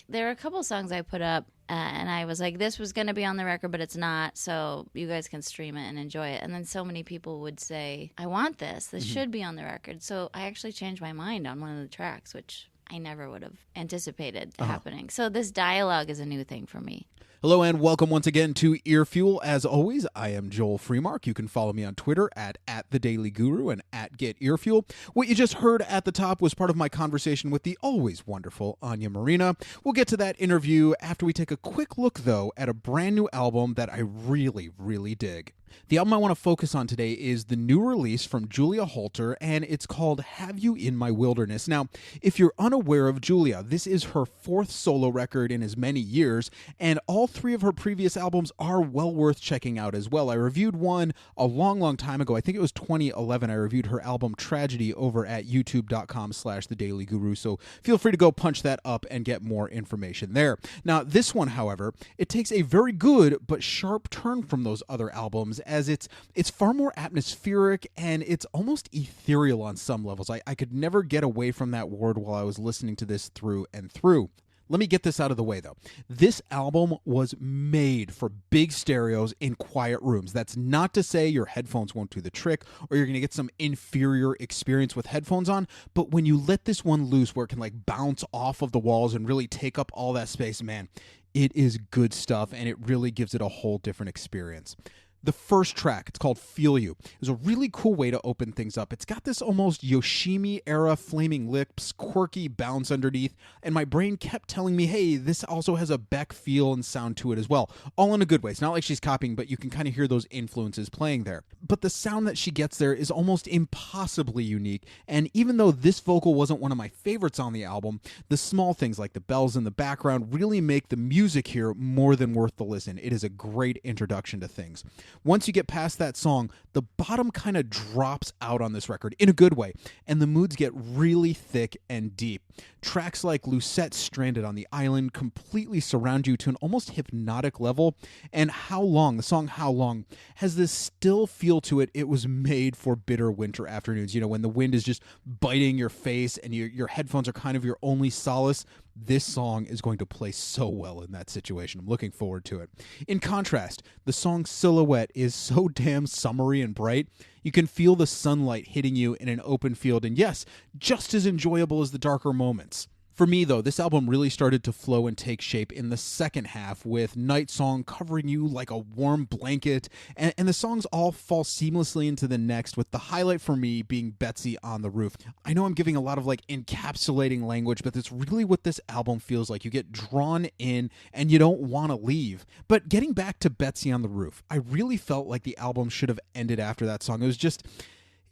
there were a couple songs I put up and I was like, this was going to be on the record, but it's not. So you guys can stream it and enjoy it. And then so many people would say, I want this. This should be on the record. So I actually changed my mind on one of the tracks, which I never would have anticipated happening. So this dialogue is a new thing for me. Hello and welcome once again to Earfuel. As always, I am Joel Freemark. You can follow me on Twitter at @TheDailyGuru and @GetEarfuel. What you just heard at the top was part of my conversation with the always wonderful Anya Marina. We'll get to that interview after we take a quick look, though, at a brand new album that I really, really dig. The album I want to focus on today is the new release from Julia Holter, and it's called Have You in My Wilderness. Now, if you're unaware of Julia, this is her fourth solo record in as many years, and all three of her previous albums are well worth checking out as well. I reviewed one a long, long time ago. I think it was 2011. I reviewed her album Tragedy over at youtube.com/thedailyguru, so feel free to go punch that up and get more information there. Now, this one, however, it takes a very good but sharp turn from those other albums, as it's far more atmospheric and it's almost ethereal on some levels. I could never get away from that word while I was listening to this through and through. Let me get this out of the way, though. This album was made for big stereos in quiet rooms. That's not to say your headphones won't do the trick or you're going to get some inferior experience with headphones on, but when you let this one loose where it can like bounce off of the walls and really take up all that space, man, it is good stuff and it really gives it a whole different experience. The first track, it's called Feel You, is a really cool way to open things up. It's got this almost Yoshimi-era Flaming Lips, quirky bounce underneath, and my brain kept telling me, hey, this also has a Beck feel and sound to it as well. All in a good way. It's not like she's copying, but you can kind of hear those influences playing there. But the sound that she gets there is almost impossibly unique, and even though this vocal wasn't one of my favorites on the album, the small things like the bells in the background really make the music here more than worth the listen. It is a great introduction to things. Once you get past that song, the bottom kind of drops out on this record in a good way, and the moods get really thick and deep. Tracks like Lucette Stranded on the Island completely surround you to an almost hypnotic level, and How Long, the song How Long, has this still feel to it. It was made for bitter winter afternoons, when the wind is just biting your face and your headphones are kind of your only solace. This song is going to play so well in that situation. I'm looking forward to it. In contrast, the song Silhouette is so damn summery and bright. You can feel the sunlight hitting you in an open field, and yes, just as enjoyable as the darker moments. For me, though, this album really started to flow and take shape in the second half, with Night Song covering you like a warm blanket, and the songs all fall seamlessly into the next, with the highlight for me being Betsy on the Roof. I know I'm giving a lot of encapsulating language, but that's really what this album feels like. You get drawn in and you don't want to leave. But getting back to Betsy on the Roof, I really felt like the album should have ended after that song. It was just,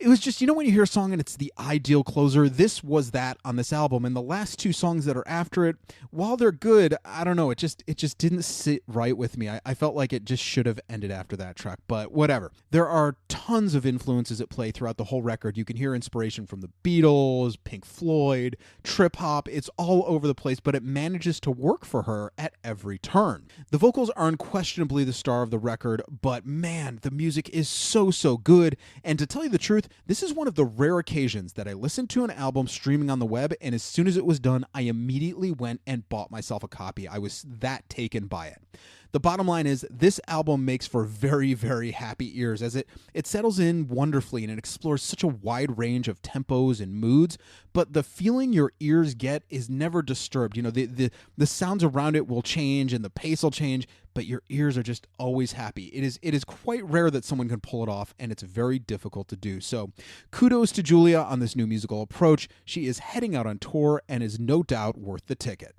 when you hear a song and it's the ideal closer, this was that on this album. And the last two songs that are after it, while they're good, I don't know, it just didn't sit right with me. I felt like it just should have ended after that track, but whatever. There are tons of influences at play throughout the whole record. You can hear inspiration from the Beatles, Pink Floyd, trip hop. It's all over the place, but it manages to work for her at every turn. The vocals are unquestionably the star of the record, but man, the music is so good. And to tell you the truth, this is one of the rare occasions that I listened to an album streaming on the web, and as soon as it was done, I immediately went and bought myself a copy. I was that taken by it. The bottom line is this album makes for very, very happy ears, as it settles in wonderfully and it explores such a wide range of tempos and moods, but the feeling your ears get is never disturbed. The sounds around it will change and the pace will change, but your ears are just always happy. It is quite rare that someone can pull it off, and it's very difficult to do. So kudos to Julia on this new musical approach. She is heading out on tour and is no doubt worth the ticket.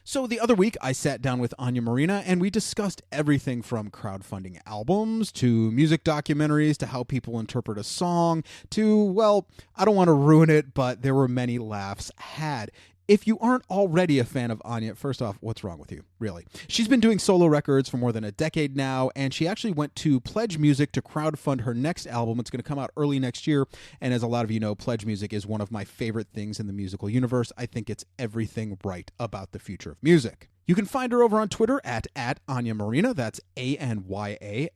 So the other week, I sat down with Anya Marina, and we discussed everything from crowdfunding albums to music documentaries to how people interpret a song to, well, I don't want to ruin it, but there were many laughs had. If you aren't already a fan of Anya, first off, what's wrong with you, really? She's been doing solo records for more than a decade now, and she actually went to Pledge Music to crowdfund her next album. It's going to come out early next year, and as a lot of you know, Pledge Music is one of my favorite things in the musical universe. I think it's everything right about the future of music. You can find her over on Twitter at Anya Marina. That's ANYAMARINA.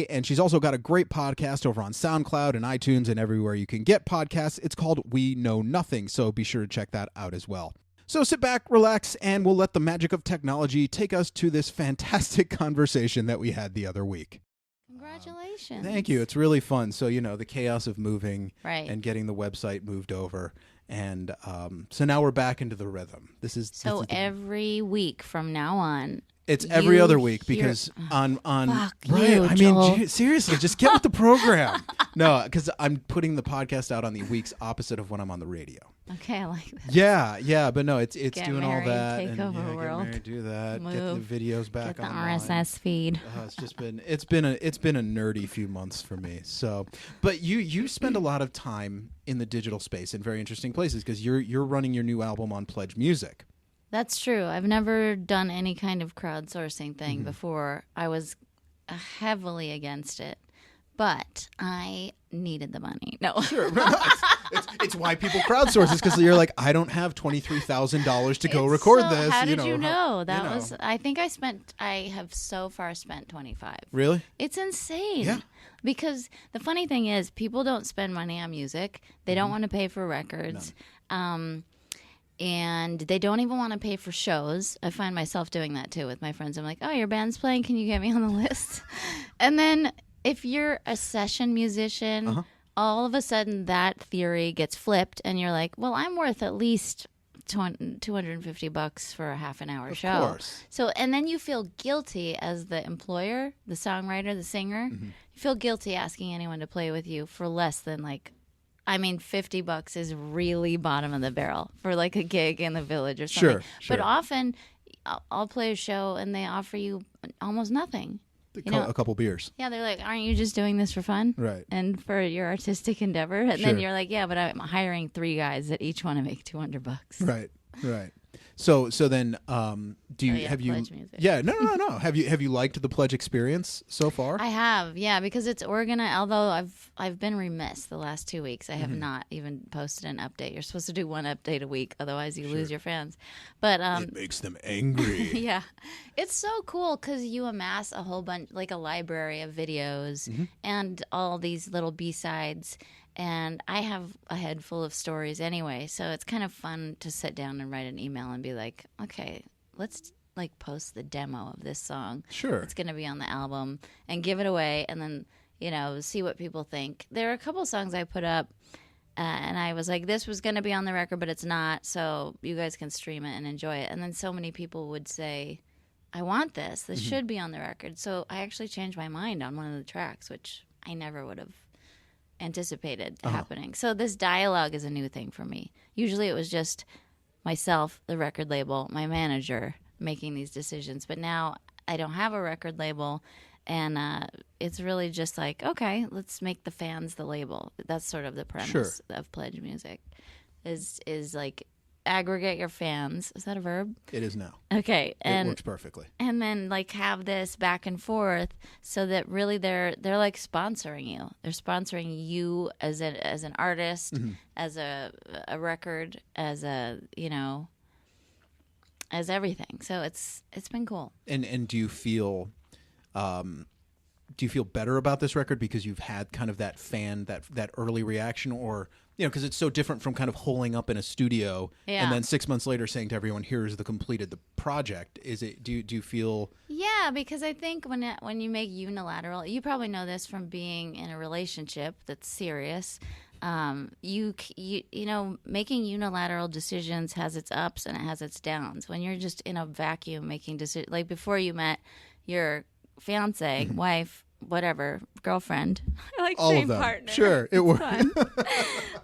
And she's also got a great podcast over on SoundCloud and iTunes and everywhere you can get podcasts. It's called We Know Nothing, so be sure to check that out as well. So sit back, relax, and we'll let the magic of technology take us to this fantastic conversation that we had the other week. Congratulations. Thank you. It's really fun. So, the chaos of moving and getting the website moved over. And so now we're back into the rhythm. Every week from now on. It's every other week because on fuck right. You, I Joel. mean, seriously, just get with the program. No, because I'm putting the podcast out on the weeks opposite of when I'm on the radio. Okay, I like that. Yeah, but no, it's Get doing married, all that. take over the get world. married, do that. Move, get the videos back Get the online. RSS feed. It's been a nerdy few months for me. So, but you spend a lot of time in the digital space in very interesting places because you're running your new album on Pledge Music. That's true. I've never done any kind of crowdsourcing thing before. I was heavily against it, but I needed the money. No. Sure. It's why people crowdsource. It's because you're like, I don't have $23,000 to go record this. How did you know? I think I have so far spent 25. Really? It's insane. Yeah. Because the funny thing is, people don't spend money on music. They don't want to pay for records. And they don't even want to pay for shows. I find myself doing that too with my friends. I'm like, oh, your band's playing. Can you get me on the list? And then if you're a session musician, all of a sudden that theory gets flipped and you're like, well, I'm worth at least $250 for a half an hour show. Of course. So, and then you feel guilty as the employer, the songwriter, the singer. You feel guilty asking anyone to play with you for less than $50 is really bottom of the barrel for like a gig in the Village or something. Sure. But often I'll play a show and they offer you almost nothing. A couple beers. Yeah, they're like, aren't you just doing this for fun? Right. And for your artistic endeavor? And then you're like, yeah, but I'm hiring 3 guys that each want to make $200. Right. So then, have you? Pledge music. Yeah, no. Have you liked the Pledge experience so far? I have, yeah, because it's organized. Although I've been remiss the last 2 weeks. I have not even posted an update. You're supposed to do 1 update a week, otherwise you lose your fans. But it makes them angry. Yeah, it's so cool because you amass a whole bunch, like a library of videos and all these little B-sides. And I have a head full of stories anyway, so it's kind of fun to sit down and write an email and be like, okay, let's post the demo of this song. Sure. It's going to be on the album and give it away and then, see what people think. There are a couple songs I put up and I was like, this was going to be on the record, but it's not, so you guys can stream it and enjoy it. And then so many people would say, I want this. This should be on the record. So I actually changed my mind on one of the tracks, which I never would have anticipated happening. So this dialogue is a new thing for me. Usually it was just myself, the record label, my manager making these decisions. But now I don't have a record label, and it's really just like, okay, let's make the fans the label. That's sort of the premise of Pledge Music, is like aggregate your fans. Is that a verb? It is now. Okay, and it works perfectly. And then have this back and forth, so that really they're like sponsoring you. They're sponsoring you as an artist, as a record, as as everything. So it's been cool. And do you feel better about this record because you've had kind of that fan, that early reaction, or because it's so different from kind of holing up in a studio and then 6 months later saying to everyone, here's the completed the project. Is it? Do you feel? Yeah, because I think when you make unilateral, you probably know this from being in a relationship that's serious. Making unilateral decisions has its ups and it has its downs. When you're just in a vacuum making decisions, like before you met your fiance, wife, whatever, girlfriend. I like all saying of them. Partner. Sure, it works.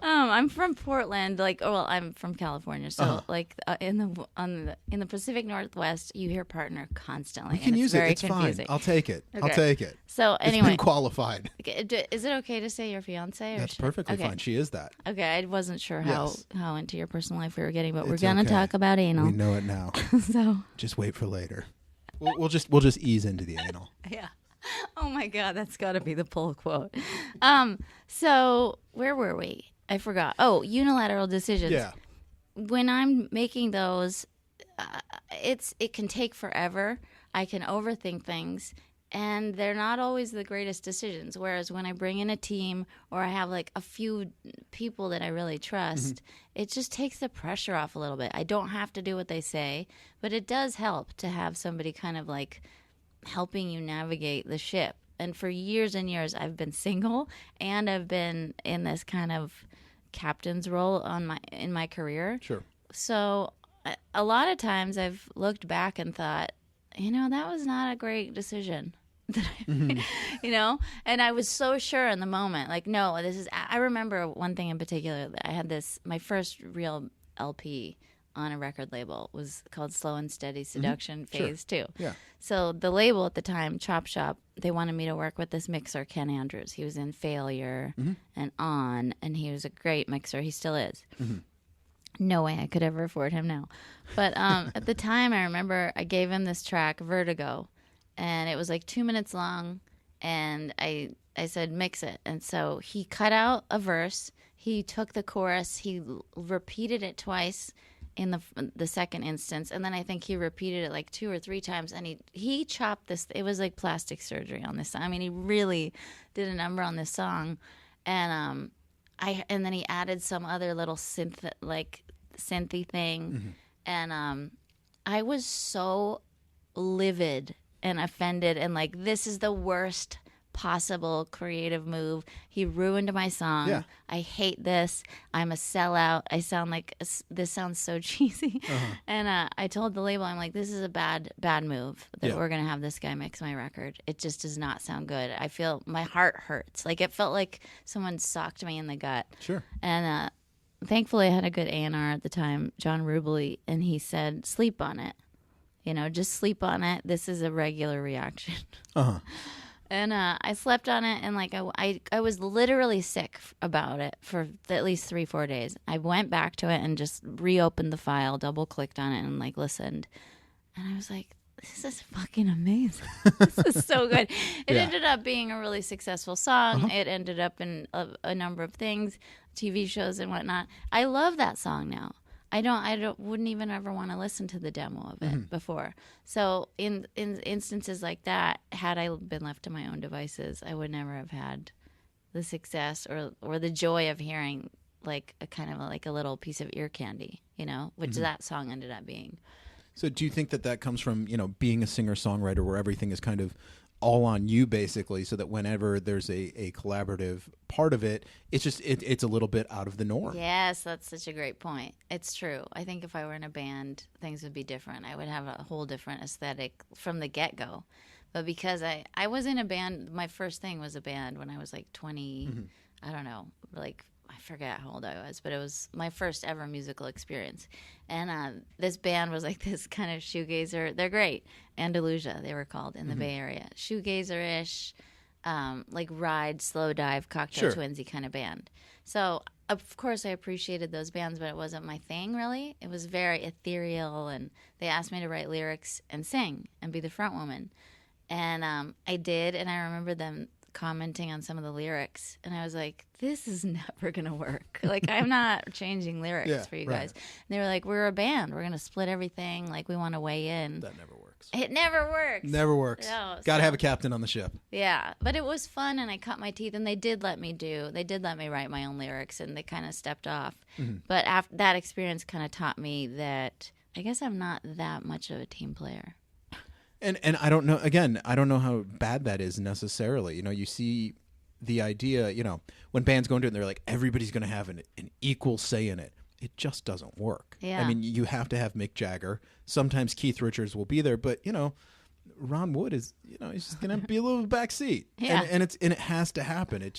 I'm from Portland. I'm from California. So in the Pacific Northwest, you hear partner constantly. We can use it. It's confusing. fine. I'll take it. Okay. I'll take it. So anyway, it's been qualified. Is it okay to say your fiance? Or That's perfectly fine. She is that. Okay, I wasn't sure how into your personal life we were getting, but It's we're gonna talk about anal. We know it now. So just wait for later. We'll just ease into the anal. Yeah. Oh my God, that's got to be the pull quote. So where were we? I forgot. Oh, unilateral decisions. Yeah. When I'm making those, it can take forever. I can overthink things, And they're not always the greatest decisions. Whereas when I bring in a team or I have like a few people that I really trust, it just takes the pressure off a little bit. I don't have to do what they say, but it does help to have somebody kind of like helping you navigate the ship. And for years and years, I've been single and I've been in this kind of captain's role in my career. Sure. So a lot of times I've looked back and thought, that was not a great decision. And I was so sure in the moment, like, no, I remember one thing in particular. I had my first real LP on a record label was called Slow and Steady Seduction Phase 2. Yeah. So the label at the time, Chop Shop, they wanted me to work with this mixer, Ken Andrews. He was in Failure and On, and he was a great mixer. He still is. No way I could ever afford him now. But at the time, I remember I gave him this track, Vertigo, and it was like 2 minutes long, and I said, mix it. And so he cut out a verse. He took the chorus. He repeated it twice in the second instance, and then I think he repeated it like 2 or 3 times, and he chopped this. It was like plastic surgery on this song. I mean, he really did a number on this song, and then he added some other little synthy thing, and I was so livid and offended, and like, this is the worst possible creative move. He ruined my song. Yeah. I hate this. I'm a sellout. I sound like this sounds so cheesy. And I told the label, I'm like, this is a bad move that we're gonna have this guy mix my record. It just does not sound good. I feel my heart hurts. Like, it felt like someone socked me in the gut. Sure. And thankfully I had a good A&R at the time, John Rubley, and he said, sleep on it. Just sleep on it. This is a regular reaction. And I slept on it, and like I was literally sick about it for at least 3-4 days. I went back to it and just reopened the file, double clicked on it, and like listened. And I was like, this is fucking amazing. This is so good. It ended up being a really successful song. It ended up in a number of things, TV shows and whatnot. I love that song now. I wouldn't even ever want to listen to the demo of it before. So in instances like that, had I been left to my own devices, I would never have had the success or the joy of hearing like a kind of like a little piece of ear candy, which that song ended up being. So do you think that comes from, being a singer-songwriter where everything is kind of all on you, basically, so that whenever there's a collaborative part of it, it's just it's a little bit out of the norm? Yes, that's such a great point. It's true. I think if I were in a band, things would be different. I would have a whole different aesthetic from the get-go. But because I was in a band, my first thing was a band when I was like 20, I don't know, like I forget how old I was, but it was my first ever musical experience. And this band was like this kind of shoegazer. They're great. Andalusia, they were called in the Bay Area. Shoegazer-ish, like ride, slow dive, Cocktail Twinsy kind of band. So, of course, I appreciated those bands, but it wasn't my thing, really. It was very ethereal, and they asked me to write lyrics and sing and be the front woman. And I did, and I remember them commenting on some of the lyrics, and I was like, this is never gonna work. Like, I'm not changing lyrics for you guys. And they were like, we're a band, we're gonna split everything, like we want to weigh in. That never works. It never works. Never works. No, Gotta have a captain on the ship. Yeah, but it was fun, and I cut my teeth, and they did let me write my own lyrics, and they kind of stepped off. But after that experience kind of taught me that I guess I'm not that much of a team player. And I don't know, again, I don't know how bad that is necessarily. You see the idea, when bands go into it and they're like, everybody's going to have an equal say in it. It just doesn't work. Yeah. I mean, you have to have Mick Jagger. Sometimes Keith Richards will be there, but, Ron Wood is, he's just going to be a little backseat. Yeah. And it has to happen.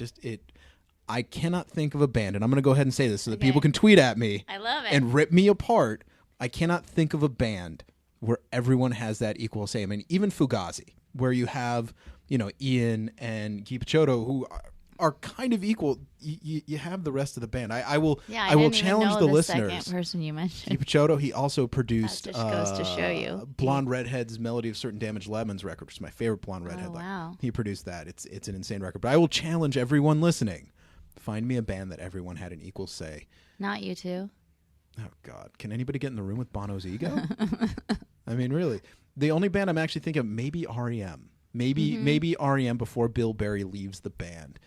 I cannot think of a band, and I'm going to go ahead and say this so that people can tweet at me. I love it. And rip me apart. I cannot think of a band where everyone has that equal say. I mean, even Fugazi, where you have, Ian and Guy Picciotto, who are kind of equal. You have the rest of the band. I will challenge the listeners. Second person you mentioned, Guy Picciotto, he also produced that just goes to show you. Blonde Redhead's Melody of Certain Damaged Lemons record, which is my favorite Blonde Redhead. Oh, wow. He produced that. It's an insane record. But I will challenge everyone listening. Find me a band that everyone had an equal say. Not you two. Oh, God. Can anybody get in the room with Bono's ego? I mean, really. The only band I'm actually thinking of, maybe REM. Maybe REM before Bill Berry leaves the band.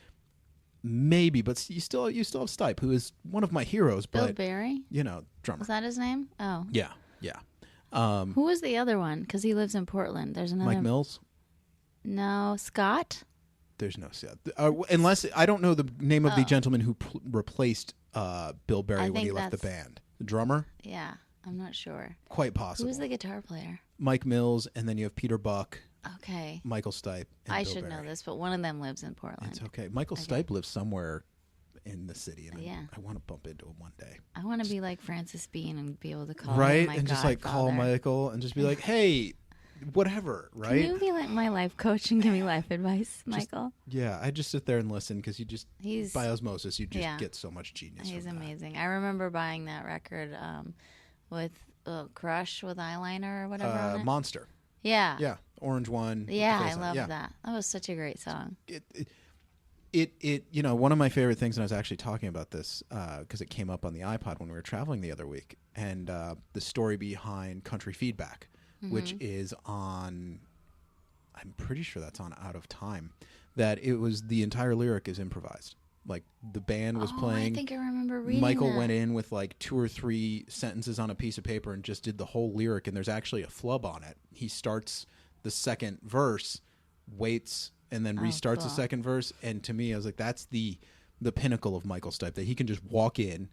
Maybe, but you still have Stipe, who is one of my heroes. Bill But Berry? Drummer. Was that his name? Oh. Yeah. Who was the other one? Because he lives in Portland. There's another. Mike Mills? No. Scott? There's no Scott. Unless, I don't know the name of the gentleman who replaced Bill Berry when he left the band. The drummer? Yeah. I'm not sure. Quite possible. Who was the guitar player? Mike Mills, and then you have Peter Buck. Okay. Michael Stipe. And I Bill should Berry. know this, but one of them lives in Portland. It's okay. Michael Stipe lives somewhere in the city, and I want to bump into him one day. I want to be like Francis Bean and be able to call him my and just like call Michael and just be like, hey, whatever, right? Can you be like my life coach and give me life advice, Michael? I just sit there and listen because he's by osmosis, you just get so much genius. He's amazing. I remember buying that record with Crush with eyeliner or whatever on it. Monster. Yeah. Yeah. Orange one. Yeah, I love that. That was such a great song. It one of my favorite things, and I was actually talking about this because it came up on the iPod when we were traveling the other week, and the story behind Country Feedback, which is on, I'm pretty sure that's on Out of Time, that it was the entire lyric is improvised. Like the band was playing. I think I remember reading Michael that. went in with like 2 or 3 sentences on a piece of paper and just did the whole lyric, and there's actually a flub on it. He starts the second verse, waits, and then restarts the second verse. And to me, I was like, that's the pinnacle of Michael Stipe, that he can just walk in,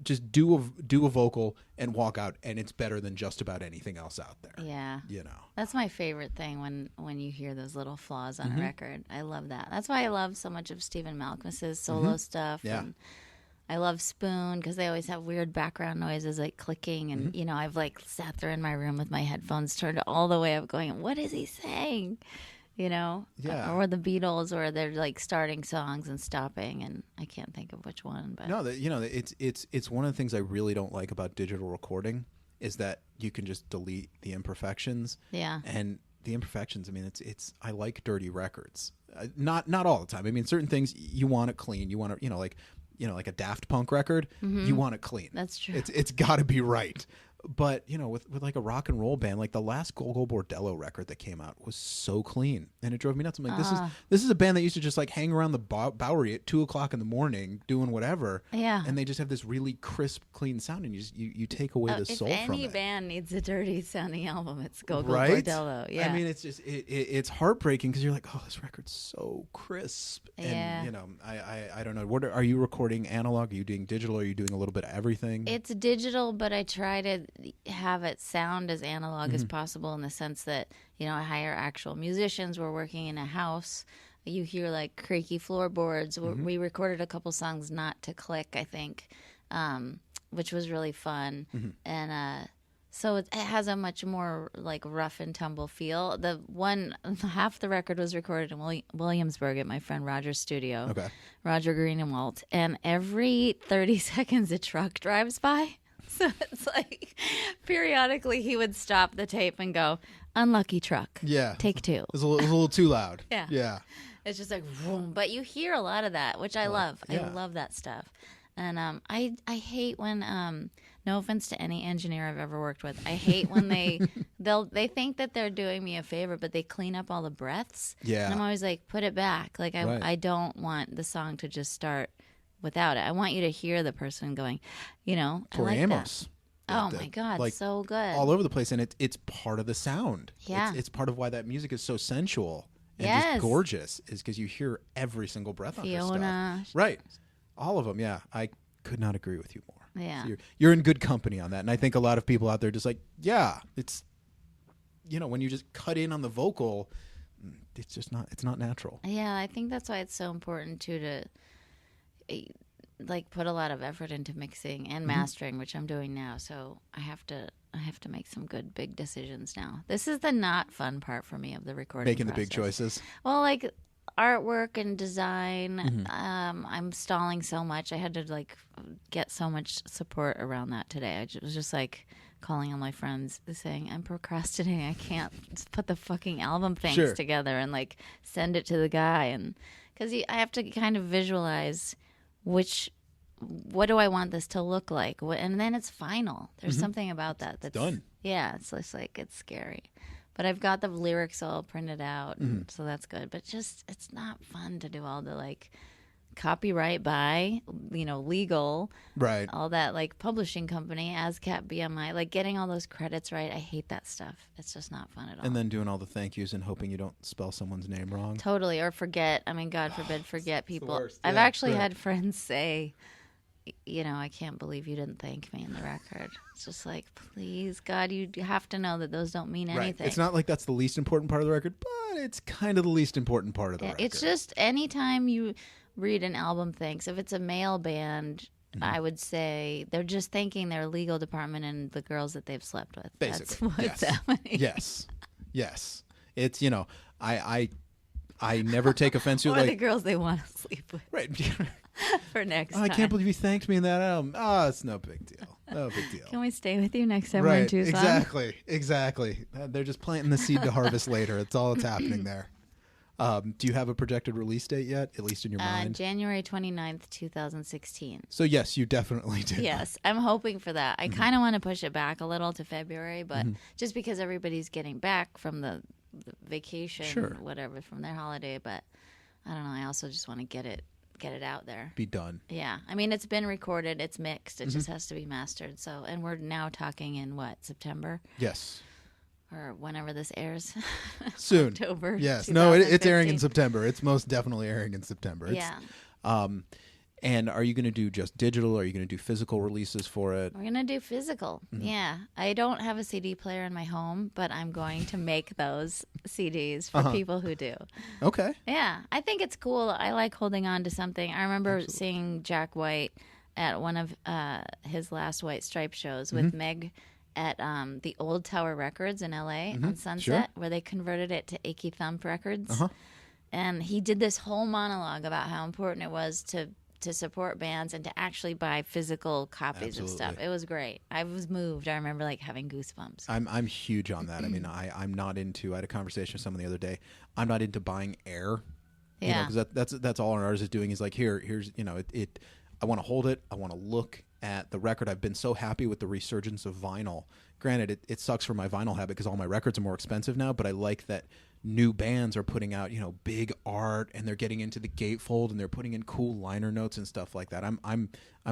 just do a vocal and walk out, and it's better than just about anything else out there. Yeah. That's my favorite thing when you hear those little flaws on a record. I love that. That's why I love so much of Stephen Malkmus's solo stuff. Yeah. And I love Spoon because they always have weird background noises like clicking. And, I've like sat there in my room with my headphones turned all the way up going, what is he saying? Yeah. Or the Beatles, or they're like starting songs and stopping, and I can't think of which one. But no, it's one of the things I really don't like about digital recording is that you can just delete the imperfections. Yeah. And the imperfections, I mean, it's I like dirty records. Not all the time. I mean, certain things you want it clean. You want to, like a Daft Punk record, you want it clean. That's true. It's got to be right. But, with like a rock and roll band, like the last Gogol Bordello record that came out was so clean, and it drove me nuts. I'm like, this is a band that used to just like hang around the Bowery at 2:00 in the morning doing whatever. Yeah. And they just have this really crisp, clean sound, and you take away the soul from it. If any band needs a dirty sounding album, it's Gogol Bordello. Yeah. I mean, it's just it's heartbreaking because you're like, oh, this record's so crisp. Yeah. And I don't know. What are you recording analog? Are you doing digital? Are you doing a little bit of everything? It's digital, but I try to have it sound as analog as possible, in the sense that I hire actual musicians. We're working in a house. You hear like creaky floorboards. We recorded a couple songs not to click, I think, which was really fun. And so it has a much more like rough and tumble feel. Half the record was recorded in Williamsburg at my friend Roger's studio. Okay. Roger Greenewalt, and every 30 seconds a truck drives by. So it's like periodically he would stop the tape and go, unlucky truck. Yeah. Take 2. It was a little too loud. Yeah. Yeah. It's just like, vroom. But you hear a lot of that, which I love. Yeah. I love that stuff. And I hate when, no offense to any engineer I've ever worked with, I hate when they think that they're doing me a favor, but they clean up all the breaths. Yeah. And I'm always like, put it back. Like I don't want the song to just start without it. I want you to hear the person going, I like Amos. that. Oh my God, like, so good. All over the place, and it's part of the sound. Yeah. It's part of why that music is so sensual and Yes. just gorgeous, is because you hear every single breath on her Fiona. stuff. Right. All of them, yeah. I could not agree with you more. Yeah. So you're in good company on that. And I think a lot of people out there just like, yeah, it's, when you just cut in on the vocal, it's just it's not natural. Yeah, I think that's why it's so important to like put a lot of effort into mixing and mastering, which I'm doing now. So I have to make some good big decisions now. This is the not fun part for me of the recording Making process. the big choices. Well, like artwork and design, I'm stalling so much. I had to like get so much support around that today. Was just like calling all my friends saying, I'm procrastinating. I can't put the fucking album things together and like send it to the guy. And because I have to kind of visualize what do I want this to look like? And then it's final. There's something about that that's done. Yeah, it's just like, it's scary. But I've got the lyrics all printed out, so that's good. But just, it's not fun to do all the, like, copyright by, legal, Right. all that, like, publishing company, ASCAP, BMI, like, getting all those credits right. I hate that stuff. It's just not fun at all. And then doing all the thank yous and hoping you don't spell someone's name wrong. Totally, or forget. I mean, God forbid, forget people. worst. I've Yeah, actually right. had friends say, I can't believe you didn't thank me in the record. It's just like, please, God, you have to know that those don't mean Right. anything. It's not like that's the least important part of the record, but it's kind of the least important part of the record. It's just anytime you read an album thanks, if it's a male band, I would say they're just thanking their legal department and the girls that they've slept with. Basically. That's what's Yes. happening. Yes. It's, I never take offense to Or the like, girls they want to sleep with right. for next Oh, time. I can't believe you thanked me in that album. Oh, it's no big deal. No big deal. Can we stay with you next time we're in Right. Tucson? Exactly. They're just planting the seed to harvest later. It's all that's happening there. Do you have a projected release date yet, at least in your mind? January 29th, 2016. So, yes, you definitely do. Yes, I'm hoping for that. I kind of want to push it back a little to February, but just because everybody's getting back from the vacation, Sure. whatever, from their holiday. But I don't know. I also just want to get it out there. Be done. Yeah, I mean, it's been recorded, it's mixed, it just has to be mastered. So, and we're now talking in September Yes. or whenever this airs. Soon. October. Yes. No, it's airing in 2015. September. It's most definitely airing in September. Yeah. And are you going to do just digital? Are you going to do physical releases for it? We're going to do physical. Yeah. I don't have a CD player in my home, but I'm going to make those CDs for people who do. Okay. Yeah. I think it's cool. I like holding on to something. I remember seeing Jack White at one of his last White Stripe shows with Meg at the Old Tower Records in LA on Sunset, where they converted it to Achy Thump Records. And he did this whole monologue about how important it was to support bands and to actually buy physical copies of stuff. It was great. I was moved. I remember like having goosebumps. I'm huge on that. I mean, I'm not into. I had a conversation with someone the other day. I'm not into buying air. Yeah. Because that's all an artist is doing is like here's it. I want to hold it. I want to look at the record. I've been so happy with the resurgence of vinyl. Granted, it sucks for my vinyl habit because all my records are more expensive now. But I like that new bands are putting out big art and they're getting into the gatefold and they're putting in cool liner notes and stuff like that. I'm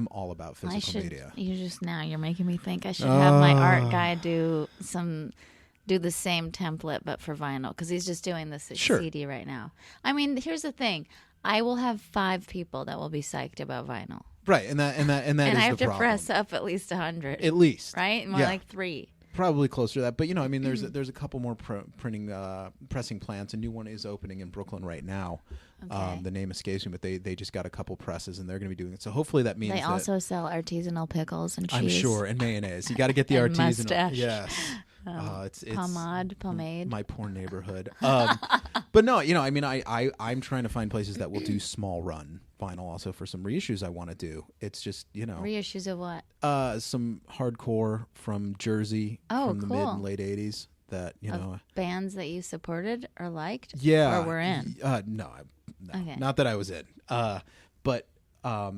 all about physical media. You're making me think I should have my art guy do the same template but for vinyl because he's just doing this CD right now. I mean, here's the thing. I will have 5 people that will be psyched about vinyl. Right, and that is I have the to problem. press up at least 100. At least. Right? More like 3. Probably closer to that, but I mean, there's a couple more pressing plants. A new one is opening in Brooklyn right now. Okay. The name escapes me, but they just got a couple presses, and they're going to be doing it. So hopefully that means They also sell artisanal pickles and cheese. I'm sure, and mayonnaise. You got to get the And artisanal. mustache. Yes. It's Pomade. my poor neighborhood. But no, I mean, I'm trying to find places that will do small run vinyl also for some reissues I want to do. It's just, Reissues of what? some hardcore from Jersey from the mid and late 80s that, Of bands that you supported or liked? Yeah. Or were in? No. Okay. Not that I was in. But I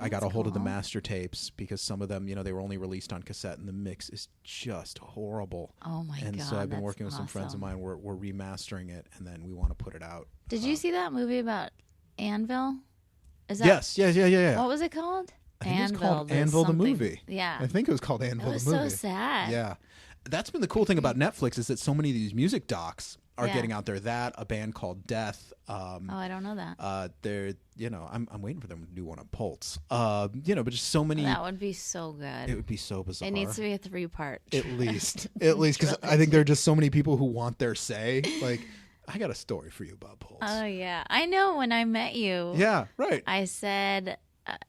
got a hold of the cool. master tapes because some of them, they were only released on cassette and the mix is just horrible. Oh my God. And so I've been that's working with some friends of awesome. mine. We're remastering it and then we want to put it out. Did you see that movie about Anvil? Is that Yes. Yeah. What was it called? I think it was called the Anvil the something. movie. Yeah. I think it was called Anvil It was the movie. so sad. Yeah. That's been the cool thing about Netflix is that so many of these music docs are Yeah. getting out there. That a band called Death. Oh, I don't know that. They're I'm waiting for them to do one on Pulse. But just so many. That would be so good. It would be so bizarre. It needs to be a 3-part. at least because I think there are just so many people who want their say. Like, I got a story for you about Pulse. Oh yeah, I know. When I met you, Yeah, right. I said,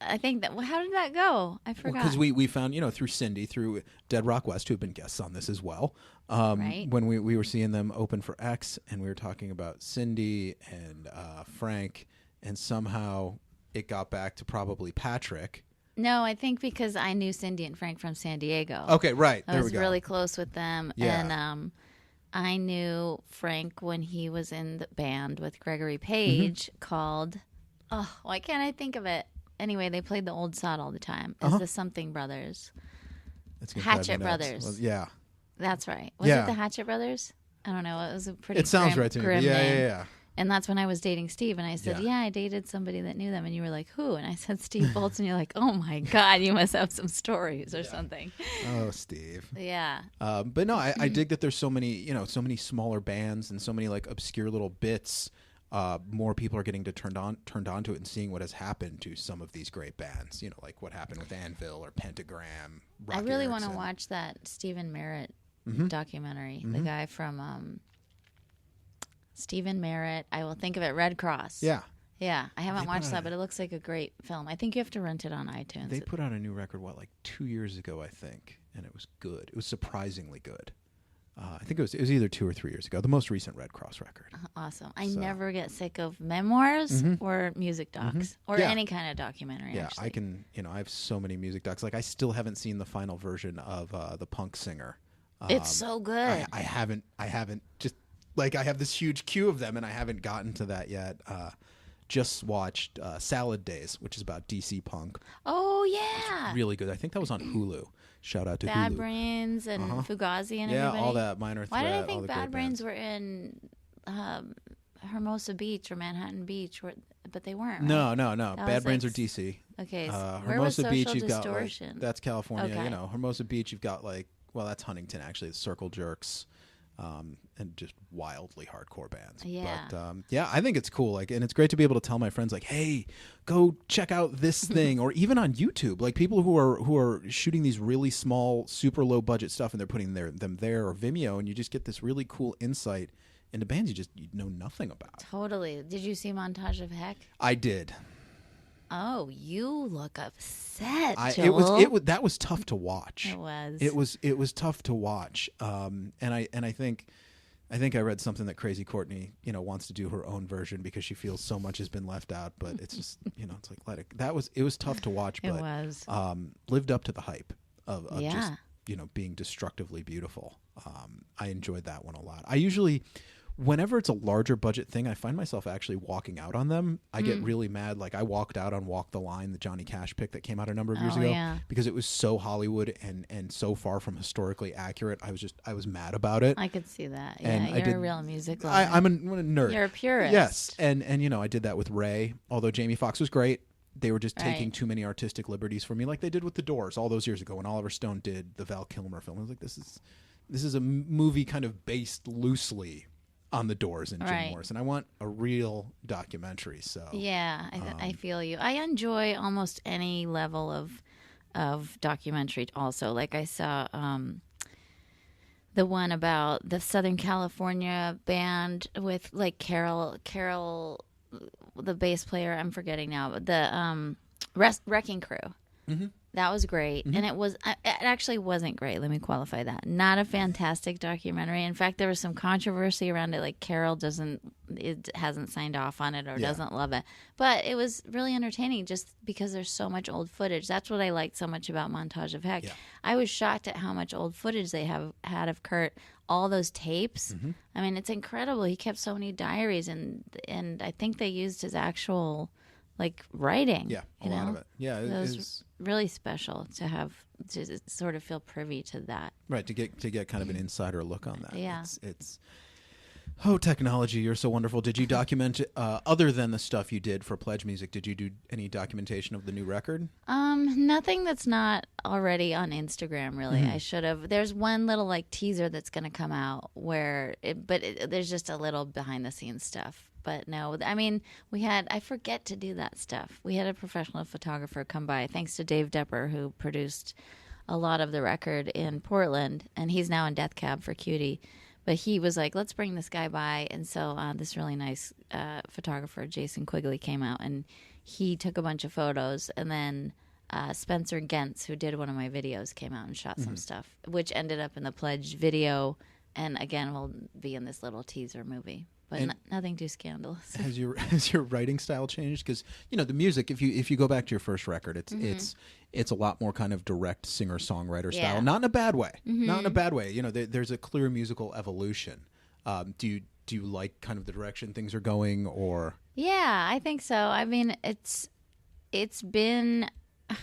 I think that. Well, how did that go? I forgot. Because we found, through Cindy, through Dead Rock West, who have been guests on this as well. Right. When we were seeing them open for X, and we were talking about Cindy and Frank, and somehow it got back to probably Patrick. No, I think because I knew Cindy and Frank from San Diego. Okay, right. I There was we go. really close with them, Yeah. and I knew Frank when he was in the band with Gregory Page called. Oh, why can't I think of it? Anyway, they played the old sod all the time. It's the Something Brothers. It's gonna drive me Hatchet nuts. Brothers. Well, yeah. That's right. Was Yeah. it the Hatchet Brothers? I don't know. It was a pretty. It sounds grim, right to me. Grim Yeah, name. yeah. And that's when I was dating Steve, and I said, Yeah. I dated somebody that knew them. And you were like, who? And I said, Steve Boltz. And you're like, oh, my God, you must have some stories or something. Oh, Steve. Yeah. But no, I dig that there's so many, so many smaller bands and so many like obscure little bits. More people are getting turned on to it and seeing what has happened to some of these great bands. Like what happened with Anvil or Pentagram. I really want to watch that Stephen Merritt documentary. The guy from... Stephen Merritt. I will think of it. Red Cross. Yeah. Yeah. I haven't watched that, but it looks like a great film. I think you have to rent it on iTunes. They put out a new record, like 2 years ago, I think, and it was good. It was surprisingly good. I think it was either 2 or 3 years ago. The most recent Red Cross record. Awesome. I never get sick of memoirs or music docs or any kind of documentary. Yeah, actually. I can. I have so many music docs. Like I still haven't seen the final version of The Punk Singer. It's so good. I haven't. Just. Like, I have this huge queue of them, and I haven't gotten to that yet. Just watched Salad Days, which is about DC punk. Oh, yeah. It's really good. I think that was on Hulu. Shout out to Bad Hulu. Brains and Fugazi and everybody. All that, Minor Threat. Why did I think Bad Brains were in Hermosa Beach or Manhattan Beach, but they weren't, right? No. Bad Brains are DC. Okay, Hermosa where was Beach, Social you've got, Distortion? that's California. Okay. Hermosa Beach, you've got, that's Huntington, actually. It's Circle Jerks. And just wildly hardcore bands. Yeah. But I think it's cool. Like, and it's great to be able to tell my friends, like, hey, go check out this thing, or even on YouTube. Like people who are shooting these really small, super low budget stuff, and they're putting them there, or Vimeo, and you just get this really cool insight into bands you know nothing about. Totally. Did you see Montage of Heck? I did. Oh, you look upset, Joel. Joel. That was tough to watch. It was tough to watch. And I think I read something that Crazy Courtney, wants to do her own version because she feels so much has been left out. But it's just, it's like it was tough to watch. But it was lived up to the hype of yeah. just being destructively beautiful. I enjoyed that one a lot. I usually. Whenever it's a larger budget thing, I find myself actually walking out on them. I get really mad. Like I walked out on Walk the Line, the Johnny Cash pick that came out a number of years ago, because it was so Hollywood and so far from historically accurate. I was mad about it. I could see that. And yeah, you're a real music lover. I'm a nerd. You're a purist. Yes, and I did that with Ray. Although Jamie Foxx was great, they were just taking too many artistic liberties for me, like they did with The Doors all those years ago when Oliver Stone did the Val Kilmer film. I was like, this is a movie kind of based loosely on the Doors and Jim Morrison. I want a real documentary. So yeah, I feel you. I enjoy almost any level of documentary. Also, like I saw the one about the Southern California band with like Carol, the bass player. I'm forgetting now, but the Wrecking Crew. Mm-hmm. That was great. Mm-hmm. And it actually wasn't great. Let me qualify that. Not a fantastic documentary. In fact, there was some controversy around it. Like Carol hasn't signed off on it or doesn't love it. But it was really entertaining just because there's so much old footage. That's what I liked so much about Montage of Heck. Yeah. I was shocked at how much old footage they have had of Kurt. All those tapes. Mm-hmm. I mean, it's incredible. He kept so many diaries, and I think they used his actual writing. Yeah, a lot of it. Yeah, it was really special to sort of feel privy to that. Right, to get kind of an insider look on that. Yeah, it's technology, you're so wonderful. Did you document other than the stuff you did for Pledge Music? Did you do any documentation of the new record? Nothing that's not already on Instagram. Really, Mm-hmm. I should have. There's one little teaser that's going to come out there's just a little behind the scenes stuff. But no, I mean, I forget to do that stuff. We had a professional photographer come by, thanks to Dave Depper, who produced a lot of the record in Portland, and he's now in Death Cab for Cutie. But he was like, let's bring this guy by. And so this really nice photographer, Jason Quigley, came out, and he took a bunch of photos. And then Spencer Gentz, who did one of my videos, came out and shot some stuff, which ended up in the Pledge video. And again, will be in this little teaser movie. But nothing too scandalous. Has your writing style changed? Because the music, if you go back to your first record, it's a lot more kind of direct singer songwriter style, not in a bad way. Mm-hmm. Not in a bad way. There's a clear musical evolution. Do you like kind of the direction things are going, or? Yeah, I think so. I mean, it's been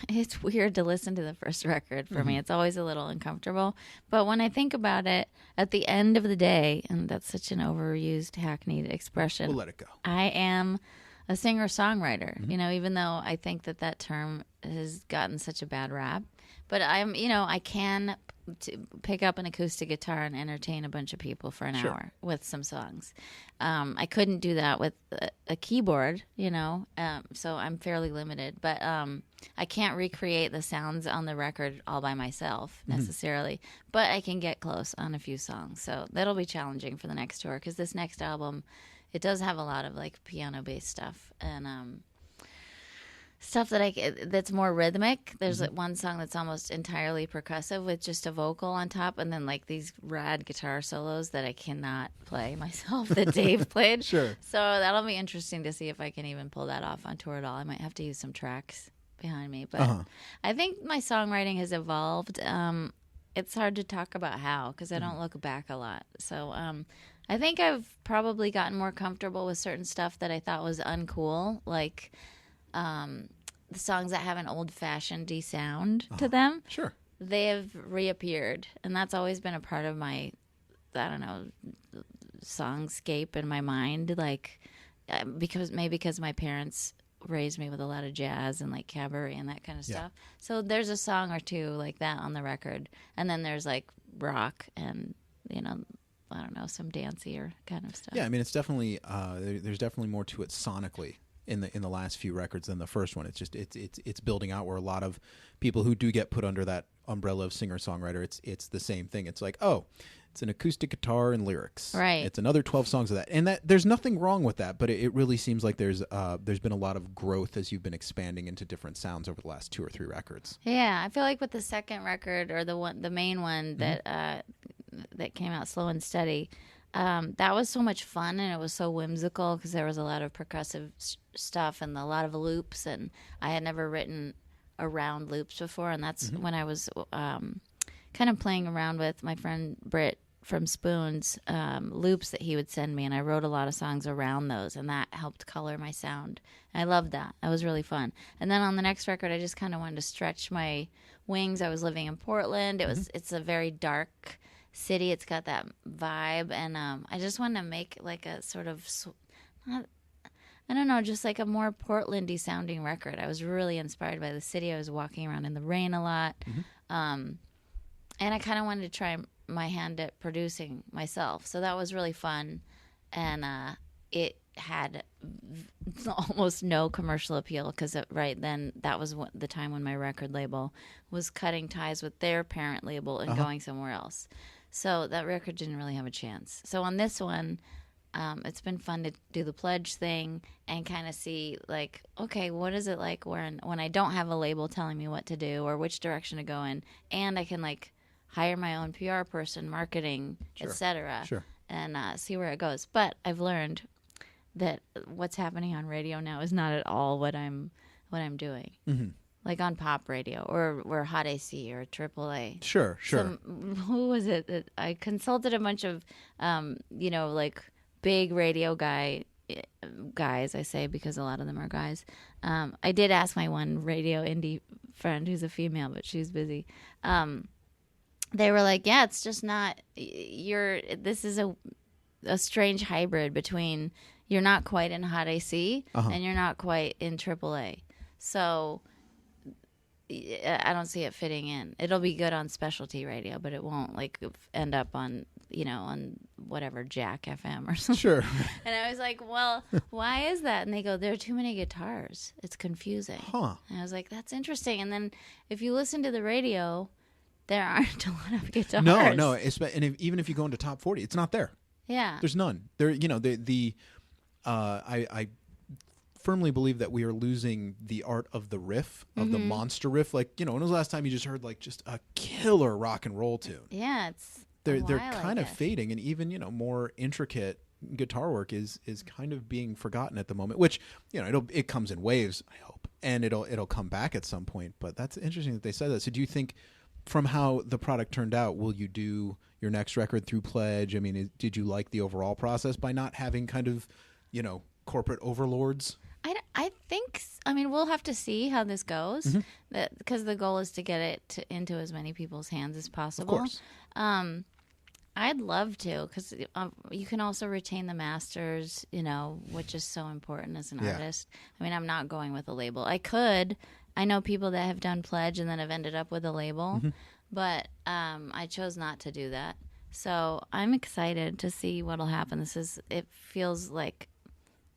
it's weird to listen to the first record for me. It's always a little uncomfortable. But when I think about it, at the end of the day, and that's such an overused, hackneyed expression. We'll let it go. I am a singer-songwriter, even though I think that term has gotten such a bad rap. But I can pick up an acoustic guitar and entertain a bunch of people for an hour with some songs. I couldn't do that with a keyboard, so I'm fairly limited. But I can't recreate the sounds on the record all by myself necessarily. But I can get close on a few songs. So that'll be challenging for the next tour because this next album, it does have a lot of like piano-based stuff and stuff that's more rhythmic. There's like one song that's almost entirely percussive with just a vocal on top, and then like these rad guitar solos that I cannot play myself that Dave played. Sure. So that'll be interesting to see if I can even pull that off on tour at all. I might have to use some tracks behind me, but I think my songwriting has evolved. It's hard to talk about how because I don't look back a lot. So I think I've probably gotten more comfortable with certain stuff that I thought was uncool, like the songs that have an old-fashioned sound to them. Sure. They have reappeared, and that's always been a part of my, songscape in my mind, like because my parents raised me with a lot of jazz and like cabaret and that kind of stuff. So there's a song or two like that on the record, and then there's like rock and some dancier kind of stuff. Yeah, I mean, it's definitely there's definitely more to it sonically in the last few records than the first one. It's just it's building out where a lot of people who do get put under that umbrella of singer-songwriter, it's the same thing. It's like, oh, it's an acoustic guitar and lyrics. Right. It's another 12 songs of that. And that there's nothing wrong with that, but it really seems like there's been a lot of growth as you've been expanding into different sounds over the last 2 or 3 records. Yeah, I feel like with the second record or the main one that came out, Slow and Steady, that was so much fun and it was so whimsical because there was a lot of percussive stuff and a lot of loops, and I had never written around loops before, and that's when I was kind of playing around with my friend Britt from Spoon's loops that he would send me, and I wrote a lot of songs around those, and that helped color my sound. And I loved that. That was really fun. And then on the next record, I just kind of wanted to stretch my wings. I was living in Portland. It's a very dark city. It's got that vibe, and I just wanted to make like a sort of I don't know, just like a more Portlandy sounding record. I was really inspired by the city. I was walking around in the rain a lot. And I kind of wanted to try my hand at producing myself. So that was really fun. And it had almost no commercial appeal because right then that was the time when my record label was cutting ties with their parent label and going somewhere else. So that record didn't really have a chance. So on this one, it's been fun to do the pledge thing and kind of see, like, okay, what is it like when I don't have a label telling me what to do or which direction to go in, and I can, like, hire my own PR person, marketing, etc., and see where it goes. But I've learned that what's happening on radio now is not at all what I'm doing. Like on pop radio or Hot AC or AAA. Sure. Who was it that I consulted a bunch of, like big radio guys, I say because a lot of them are guys. I did ask my one radio indie friend who's a female, but she's busy. They were like, yeah, it's just not, this is a strange hybrid between you're not quite in Hot AC and you're not quite in AAA. So I don't see it fitting in. It'll be good on specialty radio, but it won't like end up on, on whatever Jack FM or something. Sure. And I was like, well, why is that? And they go, there are too many guitars. It's confusing. And I was like, that's interesting. And then if you listen to the radio, there aren't a lot of guitars. No. And even if you go into top 40, it's not there. Yeah. There's none. There, I firmly believe that we are losing the art of the riff, of the monster riff. Like, when was the last time you just heard like just a killer rock and roll tune? Yeah, it's they're kind of fading, and even more intricate guitar work is kind of being forgotten at the moment. Which it comes in waves, I hope, and it'll come back at some point. But that's interesting that they said that. So do you think, from how the product turned out, will you do your next record through Pledge? I mean, did you like the overall process by not having kind of corporate overlords? I think, I mean, we'll have to see how this goes, because the goal is to get it into as many people's hands as possible. Of course. I'd love to, because you can also retain the masters, which is so important as an artist. I mean, I'm not going with a label. I could. I know people that have done pledge and then have ended up with a label, but I chose not to do that. So I'm excited to see what'll happen. It feels like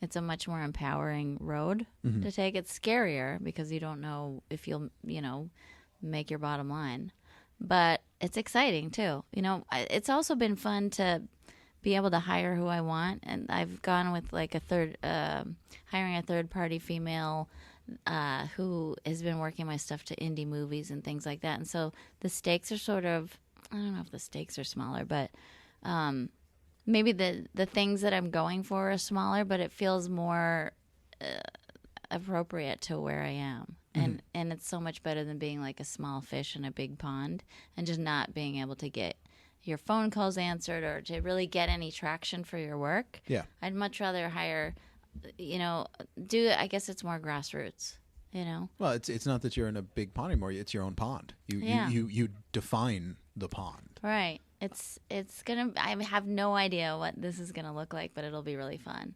it's a much more empowering road to take. It's scarier because you don't know if you'll, make your bottom line. But it's exciting, too. It's also been fun to be able to hire who I want. And I've gone with, like, hiring a third-party female who has been working my stuff to indie movies and things like that. And so the stakes are sort of, I don't know if the stakes are smaller, but maybe the things that I'm going for are smaller, but it feels more appropriate to where I am. And it's so much better than being like a small fish in a big pond and just not being able to get your phone calls answered or to really get any traction for your work. Yeah. I'd much rather hire, I guess it's more grassroots, Well, it's not that you're in a big pond anymore. It's your own pond. You define the pond. Right. It's going to, I have no idea what this is going to look like, but it'll be really fun.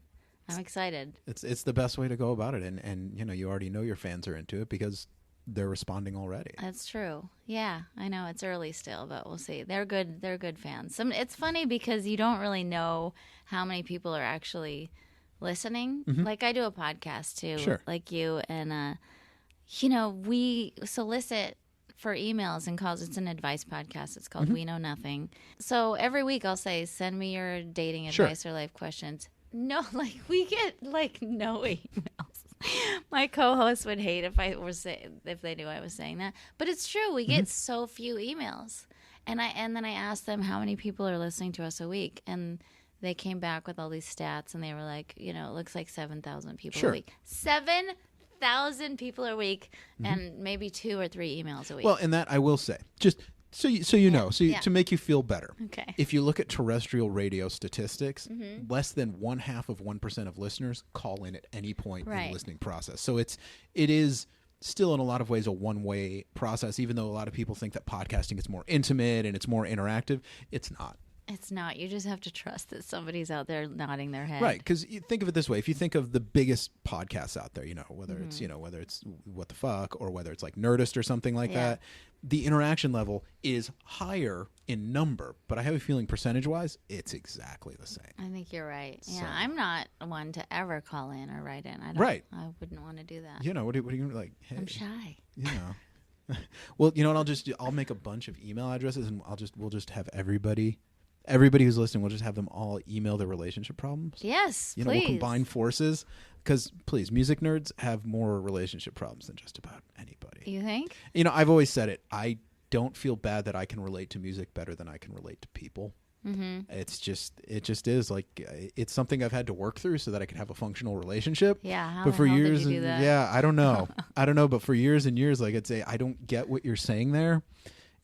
I'm excited. It's the best way to go about it, and you already know your fans are into it because they're responding already. That's true. Yeah, I know it's early still, but we'll see. They're good fans. It's funny because you don't really know how many people are actually listening. Like I do a podcast too, Sure. like you, and we solicit for emails and calls. It's an advice podcast. It's called We Know Nothing. So every week I'll say, send me your dating advice or life questions. No, we get no emails. My co-host would hate if if they knew I was saying that. But it's true. We get so few emails. And then I asked them how many people are listening to us a week, and they came back with all these stats, and they were like, it looks like 7,000 people a week. 7,000 people a week, and maybe 2 or 3 emails a week. Well, and that I will say, just to make you feel better. Okay. If you look at terrestrial radio statistics, less than 0.5% of listeners call in at any point in the listening process. So it is still in a lot of ways a one-way process, even though a lot of people think that podcasting is more intimate and it's more interactive. It's not. It's not. You just have to trust that somebody's out there nodding their head. Right, because you think of it this way. If you think of the biggest podcasts out there, whether it's What the Fuck or whether it's like Nerdist or something like that, the interaction level is higher in number. But I have a feeling percentage-wise, it's exactly the same. I think you're right. Yeah, So. I'm not one to ever call in or write in. I wouldn't want to do that. What do you like? Hey, I'm shy. Well, I'll make a bunch of email addresses and we'll just have everybody who's listening, we'll just have them all email their relationship problems. Yes, please. We'll combine forces because, please, music nerds have more relationship problems than just about anybody. You think? I've always said it. I don't feel bad that I can relate to music better than I can relate to people. It just is like it's something I've had to work through so that I could have a functional relationship. Yeah, how but the for hell years, did you do that? yeah, I don't know. But for years and years, like I'd say, I don't get what you're saying there.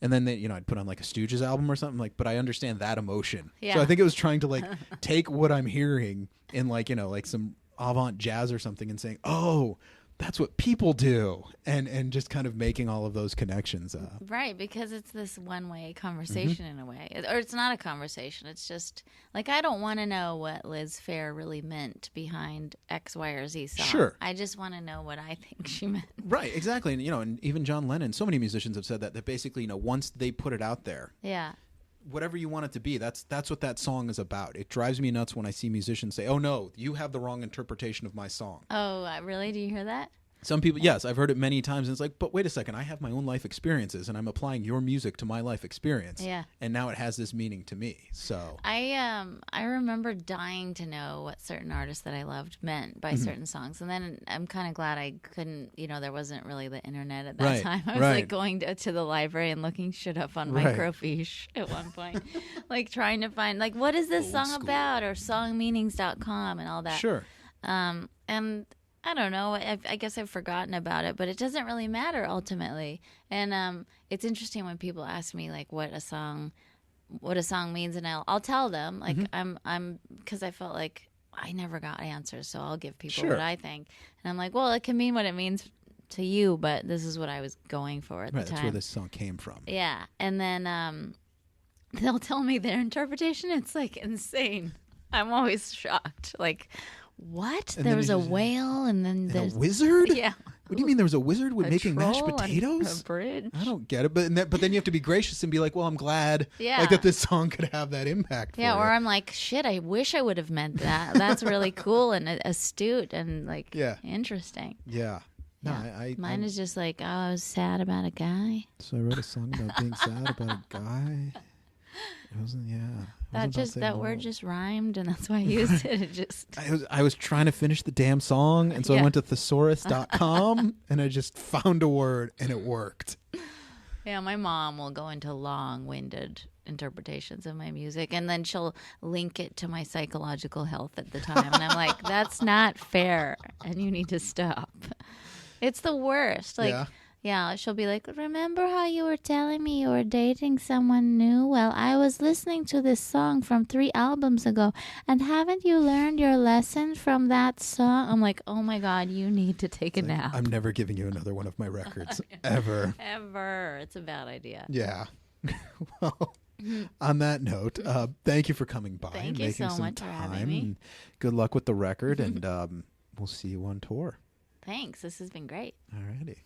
And then I'd put on like a Stooges album or something but I understand that emotion. Yeah. So I think it was trying to take what I'm hearing in like some avant jazz or something and saying, oh, that's what people do, and just kind of making all of those connections. Right, because it's this one-way conversation in a way. Or it's not a conversation. It's just, like, I don't want to know what Liz Phair really meant behind X, Y, or Z song. Sure. I just want to know what I think she meant. Right, exactly. And, and even John Lennon, so many musicians have said that basically, once they put it out there, yeah, whatever you want it to be, that's what that song is about. It drives me nuts when I see musicians say, oh, no, you have the wrong interpretation of my song. Oh, really? Do you hear that? Some people, yes, I've heard it many times, and it's like, but wait a second, I have my own life experiences, and I'm applying your music to my life experience. Yeah. And now it has this meaning to me, so. I remember dying to know what certain artists that I loved meant by certain songs, and then I'm kind of glad I couldn't, there wasn't really the internet at that time. I was like going to the library and looking shit up on microfiche at one point, like trying to find, like, what is this song about, or songmeanings.com and all that. Sure. And I don't know. I guess I've forgotten about it, but it doesn't really matter ultimately. And it's interesting when people ask me like what a song means, and I'll tell them like I'm because I felt like I never got answers, so I'll give people Sure. what I think. And I'm like, well, it can mean what it means to you, but this is what I was going for at the time. That's where this song came from. Yeah. And then they'll tell me their interpretation. It's like insane. I'm always shocked. Like, what? And there then was you a just- whale and then And there's... a wizard? Yeah. What do you mean there was a wizard with A making mashed troll on potatoes? a bridge. I don't get it. But then you have to be gracious and be like, well, I'm glad Yeah. like that this song could have that impact. Yeah, for or you. I'm like, shit, I wish I would have meant that. That's really cool and astute and like interesting. Yeah. No, Yeah. Mine is just like, oh, I was sad about a guy. So I wrote a song about being sad about a guy. It wasn't, That word just rhymed, and that's why I used it. It just... I was trying to finish the damn song, and so I went to thesaurus.com, and I just found a word, and it worked. Yeah, my mom will go into long-winded interpretations of my music, and then she'll link it to my psychological health at the time. And I'm like, that's not fair, and you need to stop. It's the worst. Like, yeah, she'll be like, remember how you were telling me you were dating someone new? Well, I was listening to this song from 3 albums ago, and haven't you learned your lesson from that song? I'm like, oh my God, you need to take a nap. I'm never giving you another one of my records, ever. Ever. It's a bad idea. Yeah. Well, on that note, thank you for coming by Thank and you making so some much for time. having me. And good luck with the record, and we'll see you on tour. Thanks. This has been great. Alrighty.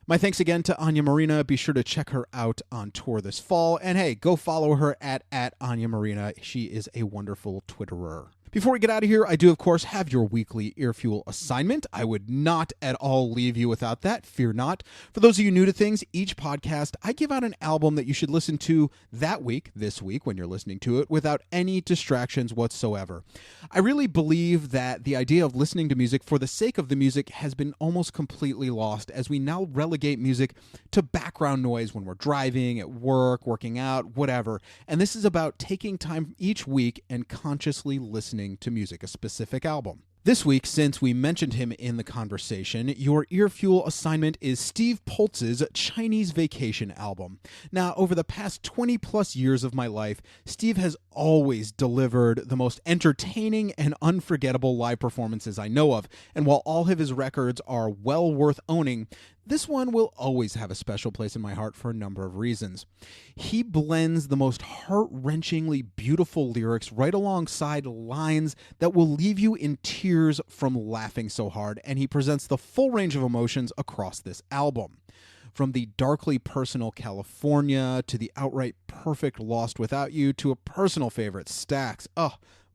My thanks again to Anya Marina. Be sure to check her out on tour this fall. And hey, go follow her at Anya Marina. She is a wonderful Twitterer. Before we get out of here, I do, of course, have your weekly Earfuel assignment. I would not at all leave you without that. Fear not. For those of you new to things, each podcast, I give out an album that you should listen to that week, this week, when you're listening to it, without any distractions whatsoever. I really believe that the idea of listening to music for the sake of the music has been almost completely lost, as we now relegate music to background noise when we're driving, at work, working out, whatever. And this is about taking time each week and consciously listening to music, a specific album. This week, since we mentioned him in the conversation, your Earfuel assignment is Steve Poltz's Chinese Vacation album. Now, over the past 20 plus years of my life, Steve has always delivered the most entertaining and unforgettable live performances I know of, and while all of his records are well worth owning, this one will always have a special place in my heart for a number of reasons. He blends the most heart-wrenchingly beautiful lyrics right alongside lines that will leave you in tears from laughing so hard, and he presents the full range of emotions across this album. From the darkly personal California to the outright perfect Lost Without You to a personal favorite, Stax.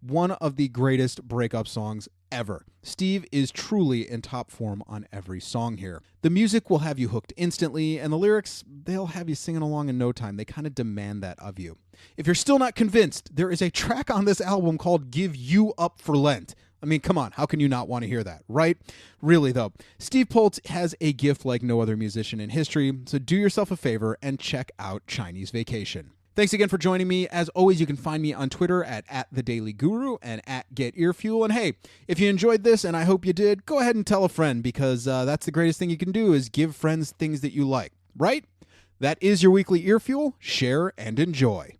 One of the greatest breakup songs ever. Steve is truly in top form on every song here. The music will have you hooked instantly, and the lyrics, they'll have you singing along in no time. They kind of demand that of you. If you're still not convinced, there is a track on this album called Give You Up for Lent. I mean, come on, how can you not want to hear that, right? Really, though, Steve Poltz has a gift like no other musician in history, so do yourself a favor and check out Chinese Vacation. Thanks again for joining me. As always, you can find me on Twitter at @TheDailyGuru and at GetEarfuel. And hey, if you enjoyed this, and I hope you did, go ahead and tell a friend, because that's the greatest thing you can do is give friends things that you like, right? That is your weekly Earfuel. Share and enjoy.